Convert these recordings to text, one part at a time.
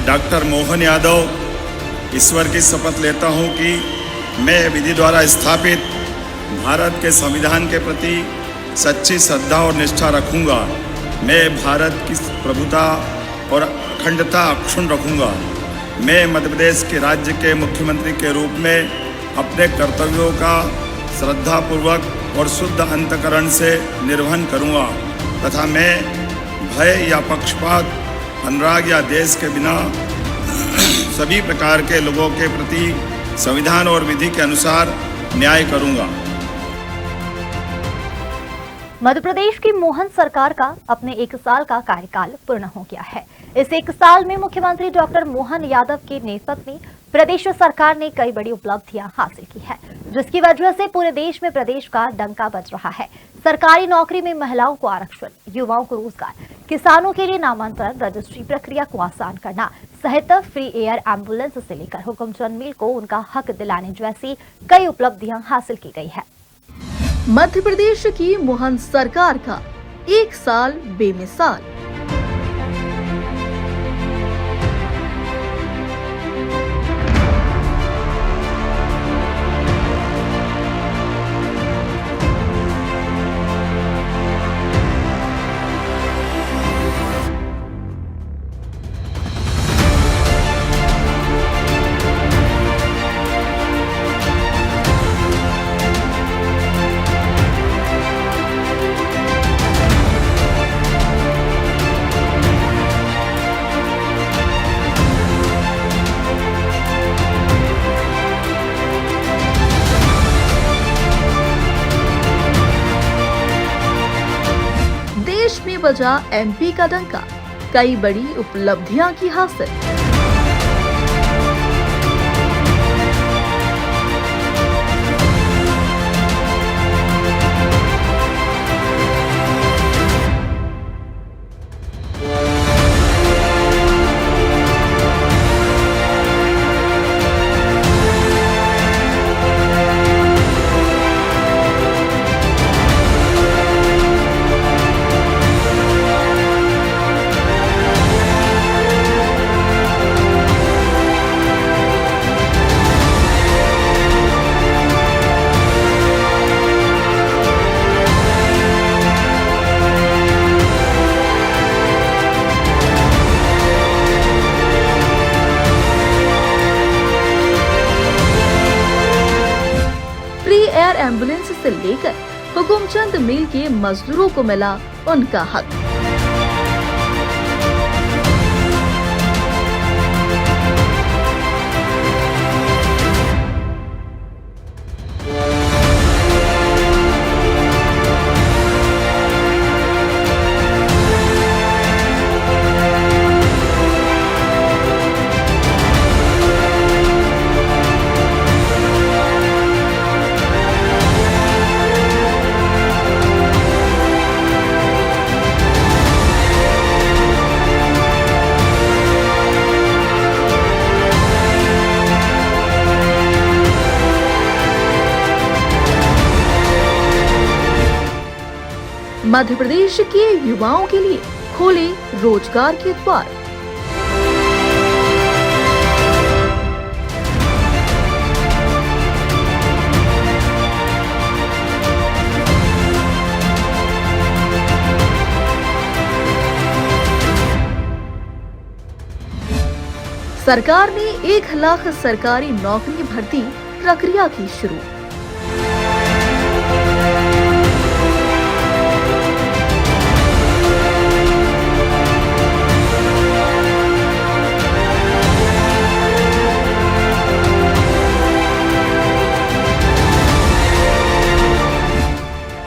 Doctor Mohan Yadav ईश्वर की शपथ लेता हूं कि मैं विधि द्वारा स्थापित भारत के संविधान के प्रति सच्ची श्रद्धा और निष्ठा रखूंगा। मैं भारत की प्रभुता और अखंडता अक्षुण्ण रखूंगा। मैं मध्य प्रदेश के राज्य के मुख्यमंत्री के रूप में अपने कर्तव्यों का श्रद्धापूर्वक और शुद्ध अंतःकरण से निर्वहन करूंगा तथा मैं भय या पक्षपात, अनुराग या देश के बिना सभी प्रकार के लोगों के प्रति संविधान और विधि के अनुसार न्याय करूंगा। मध्य प्रदेश की मोहन सरकार का अपने 1 साल का कार्यकाल पूर्ण हो गया है। इस 1 साल में मुख्यमंत्री डॉक्टर मोहन यादव के नेतृत्व में प्रदेश सरकार ने कई बड़ी उपलब्धियां हासिल की है, जिसकी वजह से पूरे देश में प्रदेश का डंका बज रहा है। सरकारी नौकरी में महिलाओं को आरक्षण, युवाओं को रोजगार, किसानों के लिए नामांतरण रजिस्ट्री प्रक्रिया को आसान करना सहित फ्री एयर एम्बुलेंस से लेकर हुकुमचंद मिल को उनका हक दिलाने जैसी कई उपलब्धियां हासिल की गई है। मध्य प्रदेश की मोहन सरकार का 1 साल बेमिसाल। देश में बजा एमपी का डंका, कई बड़ी उपलब्धियां की हासिल। फ्री एयर एम्बुलेंस से लेकर हुकुमचंद मिल के मजदूरों को मिला उनका हक। मध्य प्रदेश के युवाओं के लिए खोले रोजगार के द्वार। सरकार ने 1 लाख सरकारी नौकरी भर्ती प्रक्रिया की शुरू।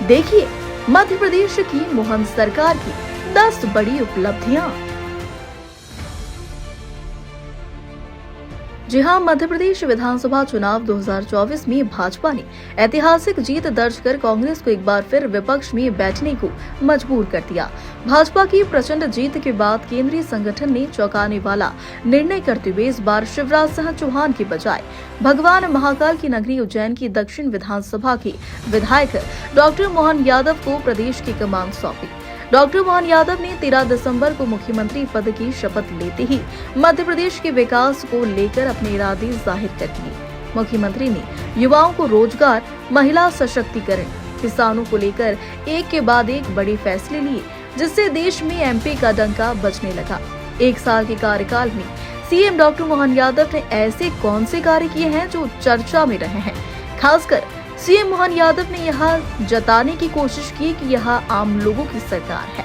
देखिए मध्य प्रदेश की मोहन सरकार की 10 बड़ी उपलब्धियां। जी हां, मध्य प्रदेश विधानसभा चुनाव 2024 में भाजपा ने ऐतिहासिक जीत दर्ज कर कांग्रेस को एक बार फिर विपक्ष में बैठने को मजबूर कर दिया। भाजपा की प्रचंड जीत के बाद केंद्रीय संगठन ने चौंकाने वाला निर्णय करते हुए इस बार शिवराज सिंह चौहान की बजाय भगवान महाकाल की नगरी उज्जैन की दक्षिण विधानसभा के विधायक डॉक्टर मोहन यादव को प्रदेश की कमान सौंपी। डॉक्टर मोहन यादव ने 13 दिसंबर को मुख्यमंत्री पद की शपथ लेते ही मध्य प्रदेश के विकास को लेकर अपने इरादे जाहिर कर दिए। मुख्यमंत्री ने युवाओं को रोजगार, महिला सशक्तिकरण, किसानों को लेकर एक के बाद एक बड़े फैसले लिए, जिससे देश में एमपी का डंका बजने लगा। 1 साल के कार्यकाल में सीएम डॉक्टर मोहन यादव ने ऐसे कौन से कार्य किए हैं जो चर्चा में रहे हैं। खासकर सीएम मोहन यादव ने यह जताने की कोशिश की कि यह आम लोगों की सरकार है।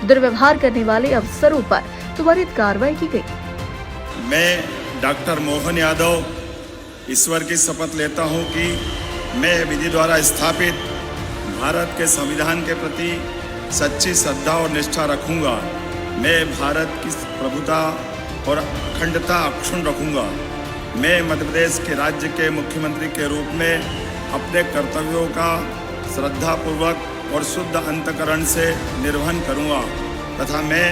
दुर्व्यवहार करने वाले अफसरों पर त्वरित कार्रवाई की गई। मैं डॉक्टर मोहन यादव ईश्वर की शपथ लेता हूं कि मैं विधि द्वारा स्थापित भारत के संविधान के प्रति सच्ची श्रद्धा और निष्ठा रखूंगा। मैं भारत की प्रभुता और अखंडता अक्षुण्ण रखूंगा। मैं मध्य प्रदेश के राज्य के मुख्यमंत्री के रूप में अपने कर्तव्यों का श्रद्धापूर्वक और शुद्ध अंतःकरण से निर्वहन करूंगा तथा मैं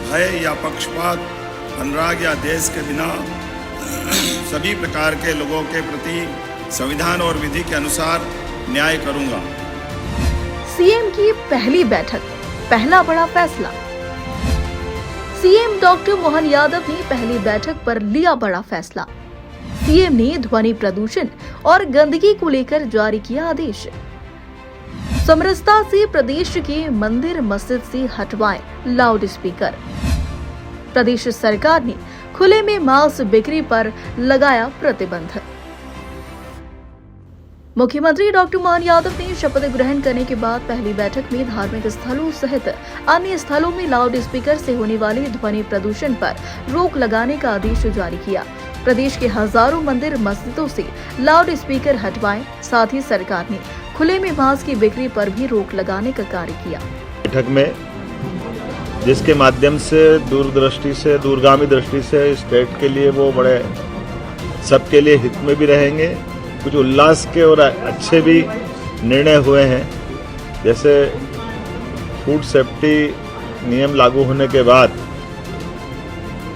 भय या पक्षपात, अनुराग या देश के बिना सभी प्रकार के लोगों के प्रति संविधान और विधि के अनुसार न्याय करूंगा। सीएम की पहली बैठक, पहला बड़ा फैसला। सीएम डॉक्टर मोहन यादव ने पहली बैठक पर लिया बड़ा फैसला। सीएम ने ध्वनि प्रदूषण और गंदगी को लेकर जारी किया आदेश। समरसता से प्रदेश के मंदिर मस्जिद से हटवाएं लाउड स्पीकर। प्रदेश सरकार ने खुले में मांस बिक्री पर लगाया प्रतिबंध। मुख्यमंत्री डॉक्टर मोहन यादव ने शपथ ग्रहण करने के बाद पहली बैठक में धार्मिक स्थलों सहित अन्य स्थलों में लाउड स्पीकर से होने वाले ध्वनि प्रदूषण पर रोक लगाने का आदेश जारी किया। प्रदेश के हजारों मंदिर मस्जिदों से लाउड स्पीकर हटवाएं, साथ ही सरकार ने खुले में मांस की बिक्री पर भी रोक लगाने का कार्य किया। बैठक में जिसके माध्यम से दूरदृष्टि से, दूरगामी दृष्टि से स्टेट के लिए वो बड़े सबके लिए हित में भी रहेंगे। कुछ उल्लास के और अच्छे भी निर्णय हुए हैं। जैसे फूड सेफ्टी नियम लागू होने के बाद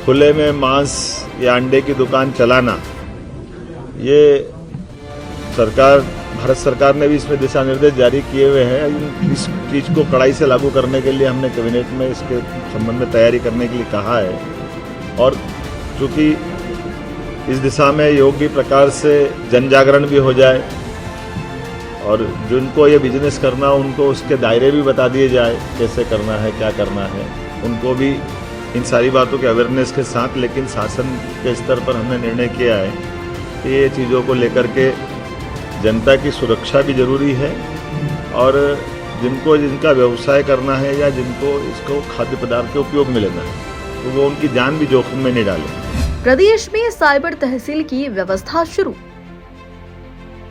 खुले में मांस या अंडे की दुकान चलाना, ये भारत सरकार ने भी इसमें दिशा निर्देश जारी किए हुए हैं। इस चीज़ को कड़ाई से लागू करने के लिए हमने कैबिनेट में इसके संबंध में तैयारी करने के लिए कहा है। और चूँकि इस दिशा में योग्य प्रकार से जन जागरण भी हो जाए और जिनको ये बिजनेस करना उनको उसके दायरे भी बता दिए जाए, कैसे करना है, क्या करना है, उनको भी इन सारी बातों के अवेयरनेस के साथ। लेकिन शासन के स्तर पर हमने निर्णय किया है कि ये चीज़ों को लेकर के जनता की सुरक्षा भी जरूरी है और जिनका व्यवसाय करना है या जिनको इसको खाद्य पदार्थ के उपयोग में लेना है तो वो उनकी जान भी जोखिम में नहीं डालें। प्रदेश में साइबर तहसील की व्यवस्था शुरू।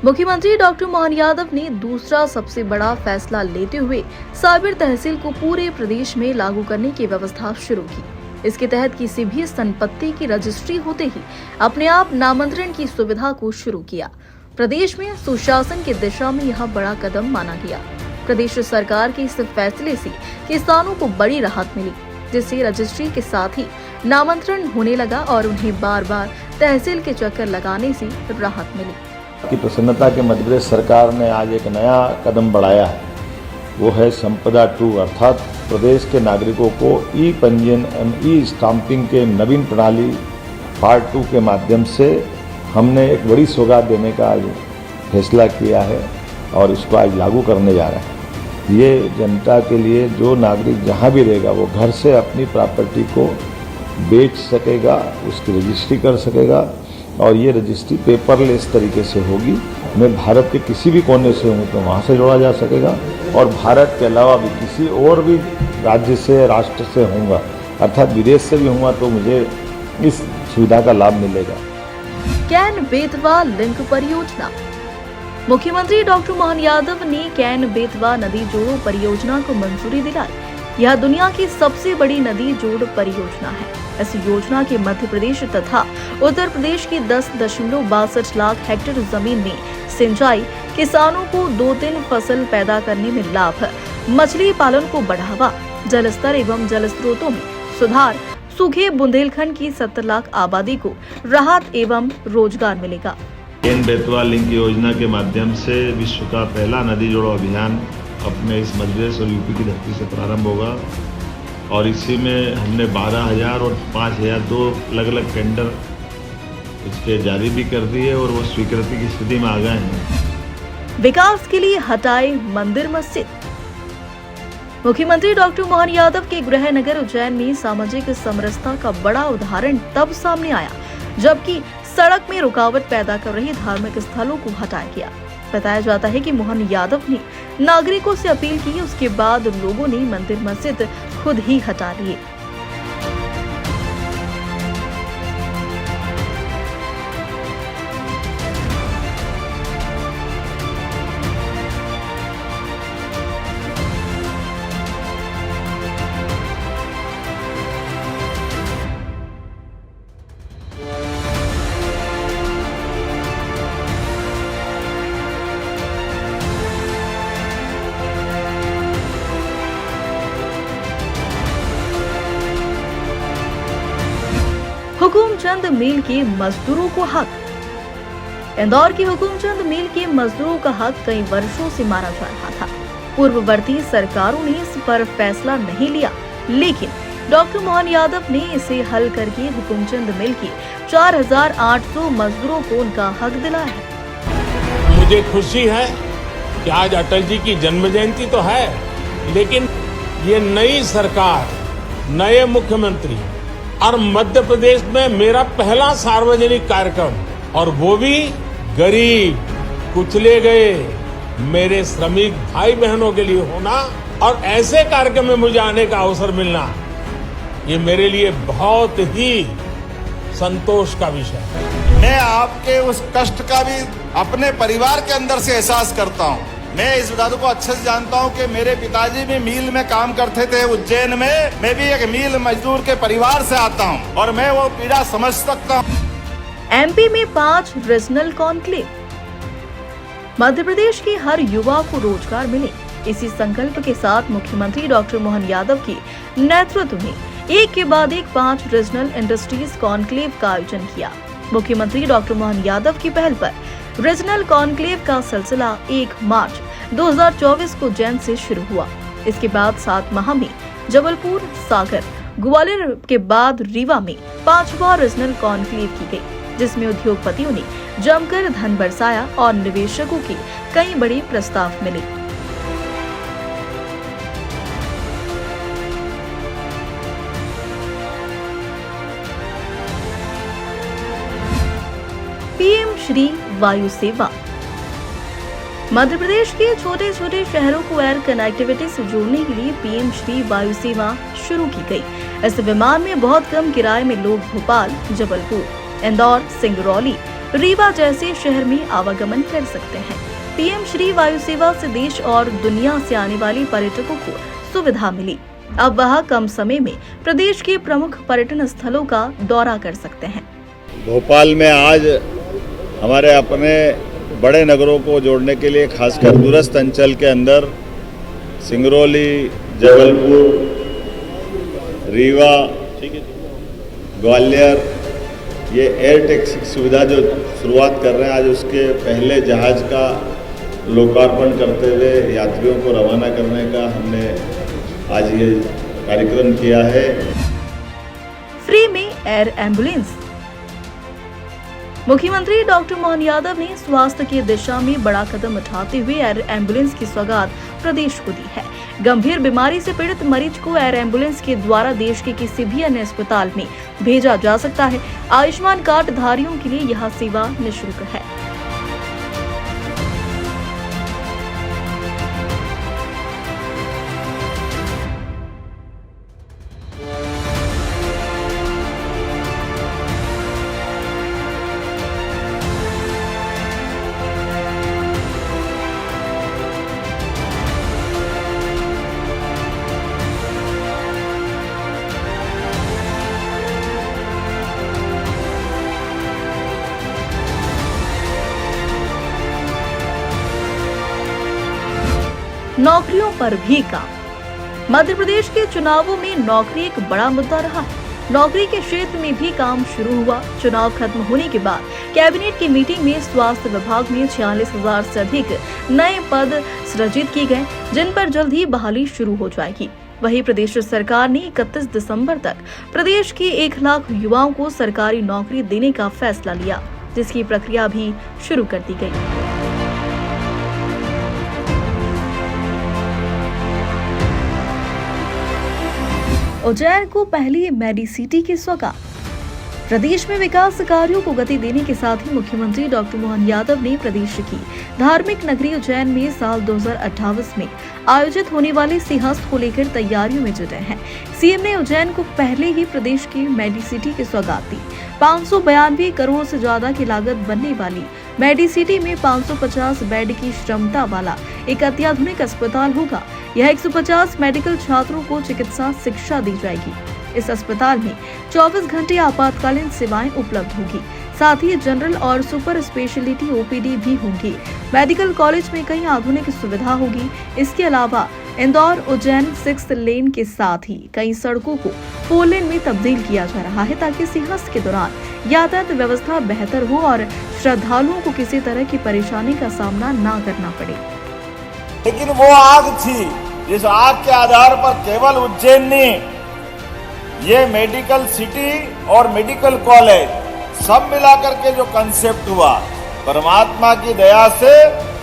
मुख्यमंत्री डॉक्टर मोहन यादव ने दूसरा सबसे बड़ा फैसला लेते हुए साइबर तहसील को पूरे प्रदेश में लागू करने की व्यवस्था शुरू की। इसके तहत किसी भी संपत्ति की रजिस्ट्री होते ही अपने आप नामांतरण की सुविधा को शुरू किया। प्रदेश में सुशासन की दिशा में यह बड़ा कदम माना गया। प्रदेश सरकार के इस फैसले से किसानों को बड़ी राहत मिली, जिससे रजिस्ट्री के साथ ही नामांतरण होने लगा और उन्हें बार बार तहसील के चक्कर लगाने से राहत मिली। की प्रसन्नता के मध्य प्रदेश सरकार ने आज एक नया कदम बढ़ाया है, वो है संपदा 2, अर्थात प्रदेश के नागरिकों को ई पंजीयन ई स्टाम्पिंग के नवीन प्रणाली पार्ट 2 के माध्यम से हमने एक बड़ी सौगात देने का आज फैसला किया है और इसको आज लागू करने जा रहे हैं। ये जनता के लिए जो नागरिक जहाँ भी रहेगा वो घर से अपनी प्रॉपर्टी को बेच सकेगा, उसकी रजिस्ट्री कर सकेगा और ये रजिस्ट्री पेपरलेस तरीके से होगी। मैं भारत के किसी भी कोने से हूँ तो वहाँ से जोड़ा जा सकेगा और भारत के अलावा भी किसी और भी राज्य से, राष्ट्र से होऊंगा, अर्थात विदेश से भी होऊंगा तो मुझे इस सुविधा का लाभ मिलेगा। कैन बेतवा लिंक परियोजना। मुख्यमंत्री डॉक्टर मोहन यादव ने कैन बेतवा नदी जोड़ो परियोजना को मंजूरी दिलाई। यह दुनिया की सबसे बड़ी नदी जोड़ परियोजना है। इस योजना के मध्य प्रदेश तथा उत्तर प्रदेश की 10.62 लाख हेक्टेयर जमीन में सिंचाई, किसानों को 2-3 फसल पैदा करने में लाभ, मछली पालन को बढ़ावा, जल स्तर एवं जल स्रोतों में सुधार, सूखे बुंदेलखंड की 70 लाख आबादी को राहत एवं रोजगार मिलेगा। कैन बेतवा लिंक योजना के माध्यम से विश्व का पहला नदी जोड़ो अभियान अपने इस मध्यप्रदेश और यूपी की धरती से प्रारंभ होगा और इसी में हमने 12,000 और 5,000 दो अलग अलग टेंडर इसके जारी भी कर दिए और वो स्वीकृति की स्थिति में आ गए हैं। विकास के लिए हटाए मंदिर मस्जिद। मुख्यमंत्री डॉक्टर मोहन यादव के गृह नगर उज्जैन में सामाजिक समरसता का बड़ा उदाहरण तब सामने आया जबकि सड़क में रुकावट पैदा कर रहे धार्मिक स्थलों को हटाया गया। बताया जाता है कि मोहन यादव ने नागरिकों से अपील की, उसके बाद लोगों ने मंदिर मस्जिद खुद ही हटा लिए। हुकुमचंद मिल के मजदूरों को हक। इंदौर की हुकुमचंद मिल के मजदूरों का हक कई वर्षों से माना जा रहा था। पूर्ववर्ती सरकारों ने इस पर फैसला नहीं लिया, लेकिन डॉक्टर मोहन यादव ने इसे हल करके हुकुमचंद मिल के 4,800 मजदूरों को उनका हक दिलाया है। मुझे खुशी है कि आज अटल जी की जन्म जयंती तो है, लेकिन ये नई सरकार, नए मुख्यमंत्री और मध्य प्रदेश में मेरा पहला सार्वजनिक कार्यक्रम, और वो भी गरीब, कुचले गए मेरे श्रमिक भाई बहनों के लिए होना और ऐसे कार्यक्रम में मुझे आने का अवसर मिलना, ये मेरे लिए बहुत ही संतोष का विषय है। मैं आपके उस कष्ट का भी अपने परिवार के अंदर से एहसास करता हूँ। मैं इस बात को अच्छे से जानता हूँ कि मेरे पिताजी भी मिल में काम करते थे उज्जैन में। मैं भी एक मिल मजदूर के परिवार से आता हूँ और मैं वो पीड़ा समझ सकता हूँ। एमपी में 5 रीजनल कॉन्क्लेव। मध्य प्रदेश के हर युवा को रोजगार मिले, इसी संकल्प के साथ मुख्यमंत्री डॉक्टर मोहन यादव के नेतृत्व में एक के बाद एक 5 रीजनल इंडस्ट्रीज कॉन्क्लेव का आयोजन किया। मुख्यमंत्री डॉक्टर मोहन यादव की पहल पर रीजनल कॉन्क्लेव का सिलसिला 1 मार्च 2024 को उज्जैन से शुरू हुआ। इसके बाद 7 माह में जबलपुर, सागर, ग्वालियर के बाद रीवा में 5वां रीजनल कॉन्क्लेव की गई, जिसमें उद्योगपतियों ने जमकर धन बरसाया और निवेशकों के कई बड़े प्रस्ताव मिले। पीएम श्री वायु सेवा। मध्य प्रदेश के छोटे छोटे शहरों को एयर कनेक्टिविटी से जोड़ने के लिए पीएम श्री वायु सेवा शुरू की गई। इस विमान में बहुत कम किराए में लोग भोपाल, जबलपुर, इंदौर, सिंगरौली, रीवा जैसे शहर में आवागमन कर सकते हैं। पीएम श्री वायु सेवा से देश और दुनिया से आने वाले पर्यटकों को सुविधा मिली। अब वह कम समय में प्रदेश के प्रमुख पर्यटन स्थलों का दौरा कर सकते हैं। भोपाल में आज हमारे अपने बड़े नगरों को जोड़ने के लिए खासकर दूरस्थ अंचल के अंदर सिंगरौली, जबलपुर, रीवा, ग्वालियर ये एयर टैक्सी की सुविधा जो शुरुआत कर रहे हैं, आज उसके पहले जहाज का लोकार्पण करते हुए यात्रियों को रवाना करने का हमने आज ये कार्यक्रम किया है। फ्री में एयर एम्बुलेंस। मुख्यमंत्री डॉक्टर मोहन यादव ने स्वास्थ्य की दिशा में बड़ा कदम उठाते हुए एयर एम्बुलेंस की सौगात प्रदेश को दी है। गंभीर बीमारी से पीड़ित मरीज को एयर एम्बुलेंस के द्वारा देश के किसी भी अन्य अस्पताल में भेजा जा सकता है। आयुष्मान कार्ड धारियों के लिए यह सेवा निःशुल्क है। नौकरियों पर भी काम। मध्य प्रदेश के चुनावों में नौकरी एक बड़ा मुद्दा रहा है। नौकरी के क्षेत्र में भी काम शुरू हुआ। चुनाव खत्म होने के बाद कैबिनेट की मीटिंग में स्वास्थ्य विभाग में 46,000 से अधिक नए पद सृजित किए गए, जिन पर जल्द ही बहाली शुरू हो जाएगी। वहीं प्रदेश सरकार ने 31 दिसंबर तक प्रदेश के 1 लाख युवाओं को सरकारी नौकरी देने का फैसला लिया, जिसकी प्रक्रिया भी शुरू कर दी गई। उज्जैन को पहली मेडिसिटी की सौगात। प्रदेश में विकास कार्यों को गति देने के साथ ही मुख्यमंत्री डॉक्टर मोहन यादव ने प्रदेश की धार्मिक नगरी उज्जैन में साल 2028 में आयोजित होने वाले सिंहस्थ को लेकर तैयारियों में जुटे हैं। सीएम ने उज्जैन को पहले ही प्रदेश की मेडिसिटी की सौगात दी। 592 करोड़ से ज्यादा की लागत बनने वाली मेडिसिटी में 550 बेड की क्षमता वाला एक अत्याधुनिक अस्पताल होगा। यह 150 मेडिकल छात्रों को चिकित्सा शिक्षा दी जाएगी। इस अस्पताल में 24 घंटे आपातकालीन सेवाएं उपलब्ध होगी। साथ ही जनरल और सुपर स्पेशलिटी ओपीडी भी होंगी। मेडिकल कॉलेज में कई आधुनिक सुविधा होगी। इसके अलावा इंदौर उज्जैन 6 लेन के साथ ही कई सड़कों को 4 लेन में तब्दील किया जा रहा है, ताकि सिंहस्थ के दौरान यातायात व्यवस्था बेहतर हो और श्रद्धालुओं को किसी तरह की परेशानी का सामना न करना पड़े। लेकिन वो आग थी, जिस आग के आधार पर केवल उज्जैन ने ये मेडिकल सिटी और मेडिकल कॉलेज सब मिलाकर के जो कंसेप्ट हुआ, परमात्मा की दया से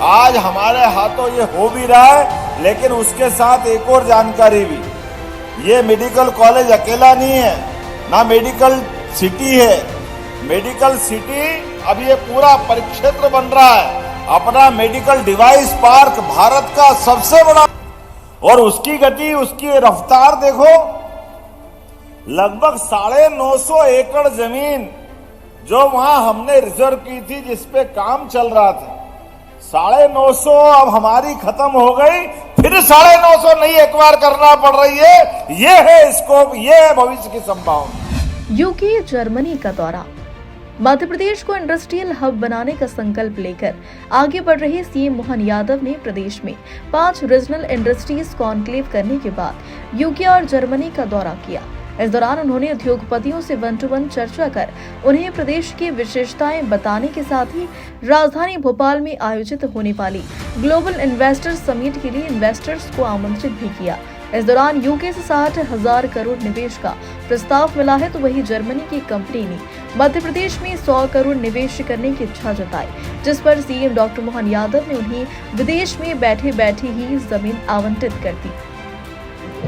आज हमारे हाथों ये हो भी रहा है। लेकिन उसके साथ एक और जानकारी भी, ये मेडिकल कॉलेज अकेला नहीं है, ना मेडिकल सिटी है। मेडिकल सिटी अब ये पूरा परिक्षेत्र बन रहा है, अपना मेडिकल डिवाइस पार्क भारत का सबसे बड़ा, और उसकी गति, उसकी रफ्तार देखो। लगभग 950 एकड़ जमीन जो वहां हमने रिजर्व की थी, जिसपे काम चल रहा था, 950 अब हमारी खत्म हो गई, फिर 950 नई एक्वायर करना पड़ रही है। ये है स्कोप, ये है भविष्य की संभावना। यूके जर्मनी का दौरा। मध्य प्रदेश को इंडस्ट्रियल हब बनाने का संकल्प लेकर आगे बढ़ रहे सीएम मोहन यादव ने प्रदेश में 5 रीजनल इंडस्ट्रीज कॉन्क्लेव करने के बाद यूके और जर्मनी का दौरा किया। इस दौरान उन्होंने उद्योगपतियों से 1-to-1 चर्चा कर उन्हें प्रदेश की विशेषताएं बताने के साथ ही राजधानी भोपाल में आयोजित होने वाली ग्लोबल इन्वेस्टर्स समिट के लिए इन्वेस्टर्स को आमंत्रित भी किया। इस दौरान यूके से 60,000 करोड़ निवेश का प्रस्ताव मिला है, तो वहीं जर्मनी की कंपनी ने मध्य प्रदेश में 100 करोड़ निवेश करने की इच्छा जताई, जिस पर सीएम डॉक्टर मोहन यादव ने उन्हें विदेश में बैठे बैठे ही जमीन आवंटित कर दी।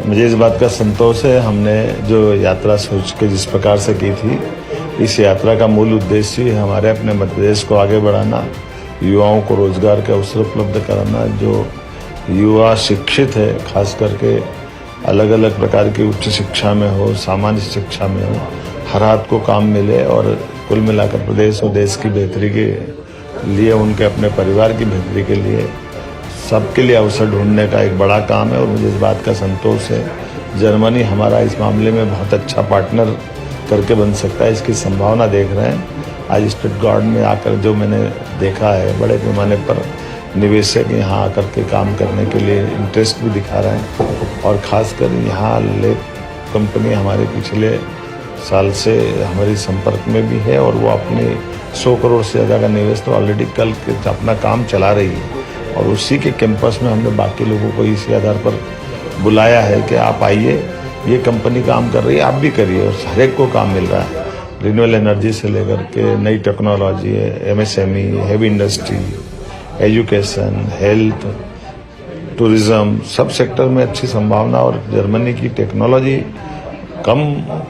मुझे इस बात का संतोष है, हमने जो यात्रा सोच के जिस प्रकार से की थी, इस यात्रा का मूल उद्देश्य ही हमारे अपने मध्य प्रदेश को आगे बढ़ाना, युवाओं को रोजगार के अवसर उपलब्ध कराना। जो युवा शिक्षित है, खास करके अलग अलग प्रकार की उच्च शिक्षा में हो, सामान्य शिक्षा में हो, हर हाथ को काम मिले और कुल मिलाकर प्रदेश और देश की बेहतरी के लिए, उनके अपने परिवार की बेहतरी के लिए, सबके लिए अवसर ढूंढने का एक बड़ा काम है। और मुझे इस बात का संतोष है, जर्मनी हमारा इस मामले में बहुत अच्छा पार्टनर करके बन सकता है, इसकी संभावना देख रहे हैं। आज स्टटगार्ट में आकर जो मैंने देखा है, बड़े पैमाने पर निवेशक यहाँ आकर के काम करने के लिए इंटरेस्ट भी दिखा रहे हैं। और ख़ासकर यहाँ लेब कंपनी हमारे पिछले साल से हमारे संपर्क में भी है, और वो अपने 100 करोड़ से ज़्यादा का निवेश तो ऑलरेडी कल के अपना काम चला रही है। और उसी के कैंपस में हमने बाकी लोगों को इसी आधार पर बुलाया है कि आप आइए, ये कंपनी काम कर रही है, आप भी करिए, और हर एक को काम मिल रहा है। रिन्यूएबल एनर्जी से लेकर के नई टेक्नोलॉजी है, MSME, heavy industry, education, health, tourism, सब सेक्टर में अच्छी संभावना। और जर्मनी की टेक्नोलॉजी कम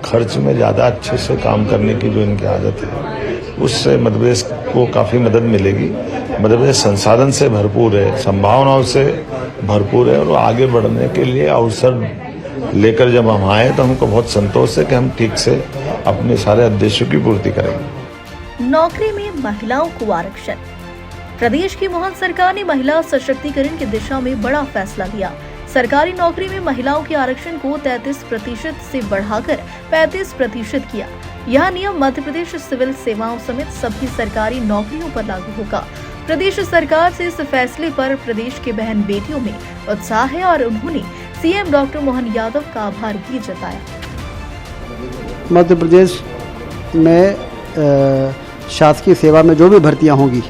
खर्च में ज़्यादा अच्छे से काम करने की जो इनकी आदत है, उससे मध्य प्रदेश को काफ़ी मदद मिलेगी। मध्य प्रदेश संसाधन से भरपूर है, संभावनाओं से भरपूर है, और आगे बढ़ने के लिए अवसर लेकर जब हम आए तो हमको बहुत संतोष है कि हम ठीक से अपने सारे उद्देश्यों की पूर्ति करेंगे। नौकरी में महिलाओं को आरक्षण। प्रदेश की मोहन सरकार ने महिला सशक्तिकरण की दिशा में बड़ा फैसला लिया। सरकारी नौकरी में महिलाओं के आरक्षण को 33% से बढ़ाकर 35% किया। यह नियम मध्य प्रदेश सिविल सेवाओं समेत सभी सरकारी नौकरियों पर लागू होगा। प्रदेश सरकार से इस फैसले पर प्रदेश के बहन बेटियों में उत्साह है और उन्होंने सीएम डॉक्टर मोहन यादव का आभार भी जताया। मध्य प्रदेश में शासकीय सेवा में जो भी भर्तियां होंगी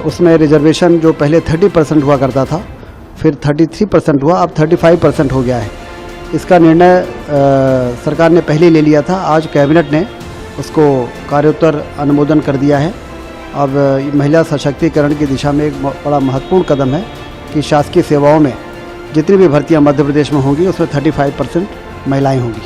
उसमें रिजर्वेशन जो पहले 30% हुआ करता था, फिर 33% हुआ, अब 35% हो गया है। इसका निर्णय सरकार ने पहले ले लिया था। आज कैबिनेट ने उसको कार्योत्तर अनुमोदन कर दिया है। अब महिला सशक्तिकरण की दिशा में एक बड़ा महत्वपूर्ण कदम है कि शासकीय सेवाओं में जितनी भी भर्तियां मध्य प्रदेश में होंगी उसमें 35% महिलाएं होंगी।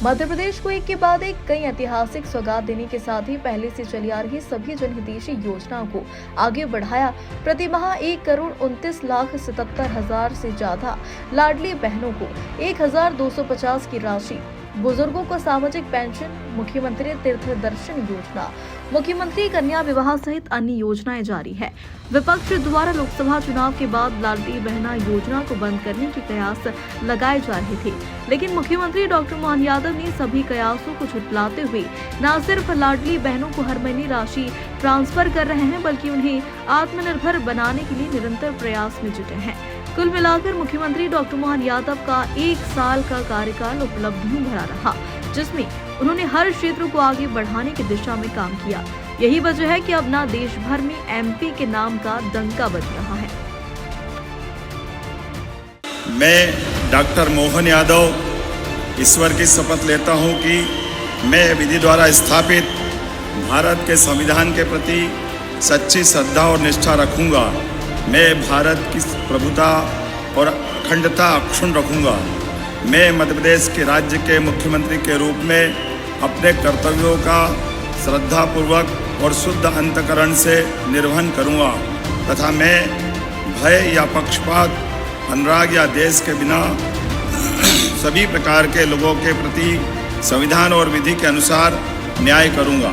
मध्य प्रदेश को एक के बाद एक कई ऐतिहासिक सौगात देने के साथ ही पहले से चली आ रही सभी जनहितैषी योजनाओं को आगे बढ़ाया। प्रतिमाह 1,77,70,000 से ज्यादा लाडली बहनों को 1,250 की राशि, बुजुर्गों को सामाजिक पेंशन, मुख्यमंत्री तीर्थ दर्शन योजना, मुख्यमंत्री कन्या विवाह सहित अन्य योजनाएं जारी है। विपक्ष द्वारा लोकसभा चुनाव के बाद लाडली बहना योजना को बंद करने के कयास लगाए जा रहे थे, लेकिन मुख्यमंत्री डॉक्टर मोहन यादव ने सभी कयासों को झुठलाते हुए न सिर्फ लाडली बहनों को हर महीने राशि ट्रांसफर कर रहे हैं, बल्कि उन्हें आत्मनिर्भर बनाने के लिए निरंतर प्रयास में जुटे हैं। कुल मिलाकर मुख्यमंत्री डॉक्टर मोहन यादव का 1 साल का कार्यकाल उपलब्धियों भरा रहा, जिसमें उन्होंने हर क्षेत्र को आगे बढ़ाने की दिशा में काम किया। यही वजह है कि अब न देश भर में एमपी के नाम का डंका बज रहा है। मैं डॉक्टर मोहन यादव ईश्वर की शपथ लेता हूं कि मैं विधि द्वारा स्थापित भारत के संविधान के प्रति सच्ची श्रद्धा और निष्ठा रखूंगा। मैं भारत की प्रभुता और अखंडता अक्षुण्ण रखूंगा। मैं मध्य प्रदेश के राज्य के मुख्यमंत्री के रूप में अपने कर्तव्यों का श्रद्धापूर्वक और शुद्ध अंतकरण से निर्वहन करूंगा तथा मैं भय या पक्षपात, अनुराग या देश के बिना सभी प्रकार के लोगों के प्रति संविधान और विधि के अनुसार न्याय करूंगा।